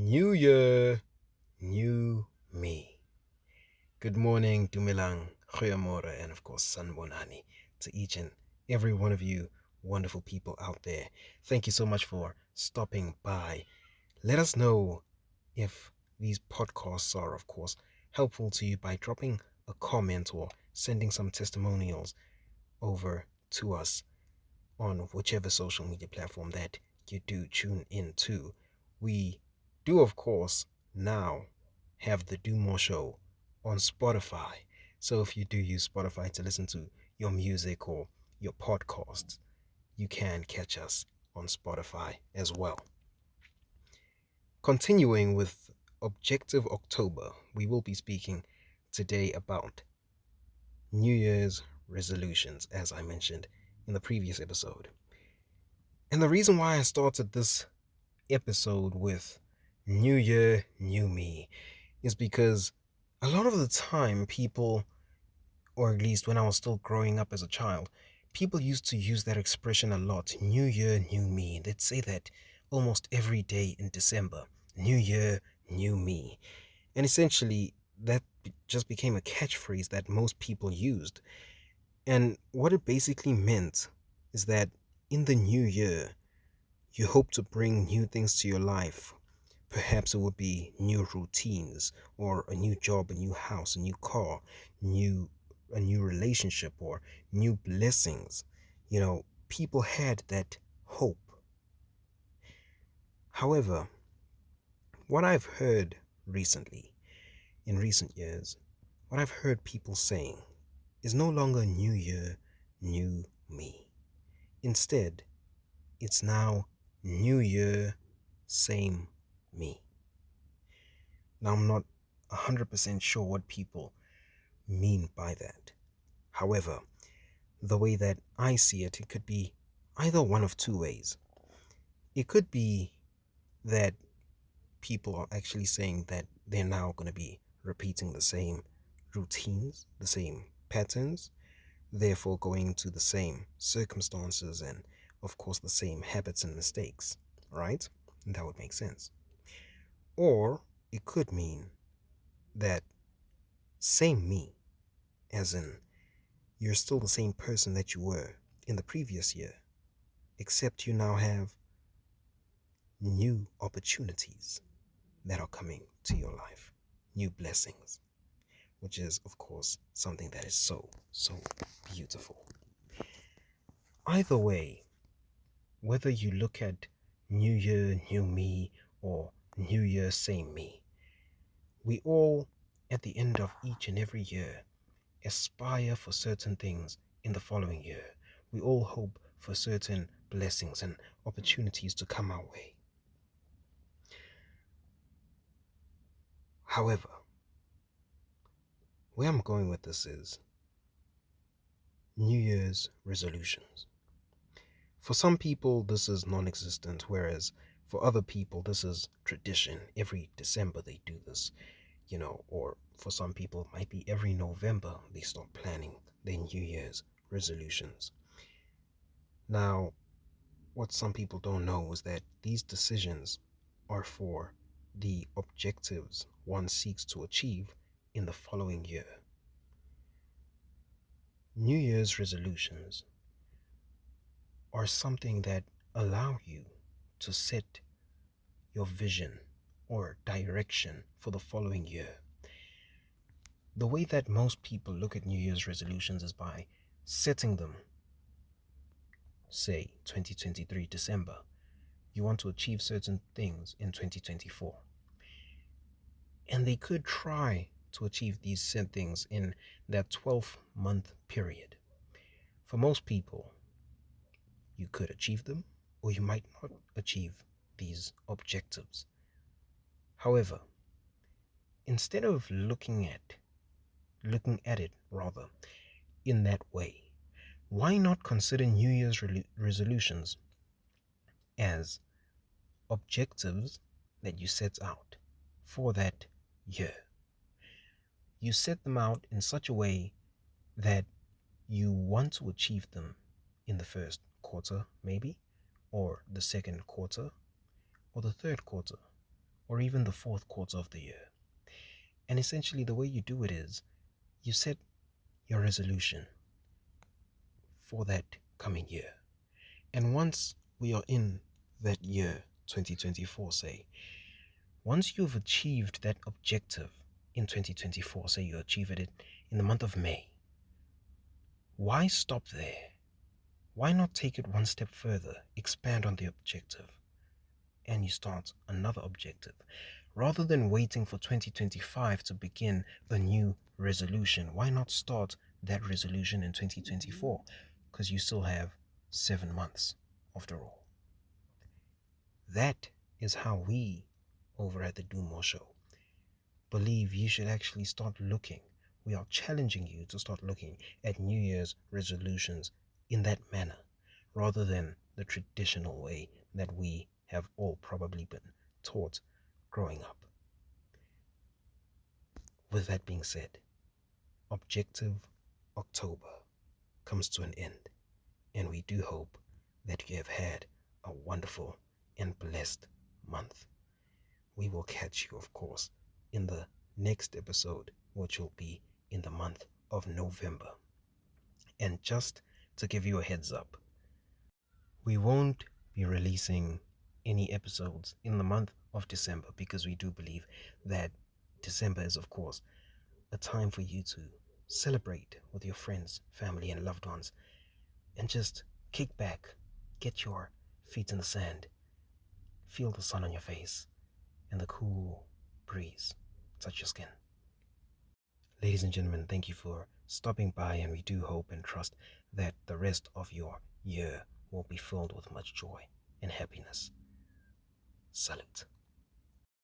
New year, new me. Good morning, Dumilang, Goeiemorgen, and of course, Sanbonani to each and every one of you wonderful people out there. Thank you so much for stopping by. Let us know if these podcasts are, of course, helpful to you by dropping a comment or sending some testimonials over to us on whichever social media platform that you do tune into. We do, of course, now have the Dumo show on Spotify. So if you do use Spotify to listen to your music or your podcasts, you can catch us on Spotify as well. Continuing with Objective October, we will be speaking today about New Year's resolutions, as I mentioned in the previous episode. And the reason why I started this episode with New Year, New Me is because a lot of the time people, or at least when I was still growing up as a child, people used to use that expression a lot. New Year, New Me. They'd say that almost every day in December. New Year, New Me. And essentially, that just became a catchphrase that most people used. And what it basically meant is that in the new year, you hope to bring new things to your life. Perhaps it would be new routines or a new job, a new house, a new car, new a new relationship or new blessings. People had that hope. However, what I've heard recently, in recent years, what I've heard people saying is no longer new year, new me. Instead, it's now new year, same me. Now, I'm not 100% sure what people mean by that. However, the way that I see it, it could be either one of two ways. It could be that people are actually saying that they're now going to be repeating the same routines, the same patterns, therefore going to the same circumstances and, of course, the same habits and mistakes, right? And that would make sense. Or it could mean that same me, as in you're still the same person that you were in the previous year, except you now have new opportunities that are coming to your life, new blessings, which is, of course, something that is so, so beautiful. Either way, whether you look at New Year, New Me, or New Year, Same Me, we all, at the end of each and every year, aspire for certain things in the following year. We all hope for certain blessings and opportunities to come our way. However, where I'm going with this is New Year's resolutions. For some people, this is non existent, whereas for other people, this is tradition. Every December they do this, or for some people, it might be every November they start planning their New Year's resolutions. Now, what some people don't know is that these decisions are for the objectives one seeks to achieve in the following year. New Year's resolutions are something that allow you to set your vision or direction for the following year. The way that most people look at New Year's resolutions is by setting them, say 2023 December. You want to achieve certain things in 2024. And they could try to achieve these said things in that 12-month period. For most people, you could achieve them or you might not achieve these objectives. However, instead of looking at it rather in that way, why not consider New Year's resolutions as objectives that you set out for that year? You set them out in such a way that you want to achieve them in the first quarter, maybe, or the second quarter, or the third quarter, or even the fourth quarter of the year. And essentially, the way you do it is you set your resolution for that coming year. And once we are in that year, 2024, say, once you've achieved that objective in 2024, say you achieved it in the month of May, why stop there? Why not take it one step further, expand on the objective, and you start another objective? Rather than waiting for 2025 to begin a new resolution, why not start that resolution in 2024? Because you still have 7 months after all. That is how we, over at the Dumo Show, believe you should actually start looking. We are challenging you to start looking at New Year's resolutions in that manner, rather than the traditional way that we have all probably been taught growing up. With that being said, Objective October comes to an end, and we do hope that you have had a wonderful and blessed month. We will catch you, of course, in the next episode, which will be in the month of November. And just to give you a heads up, we won't be releasing any episodes in the month of December, because we do believe that December is, of course, a time for you to celebrate with your friends, family, and loved ones, and just kick back, get your feet in the sand, feel the sun on your face, and the cool breeze touch your skin. Ladies and gentlemen, thank you for stopping by, and we do hope and trust that the rest of your year will be filled with much joy and happiness. Salute.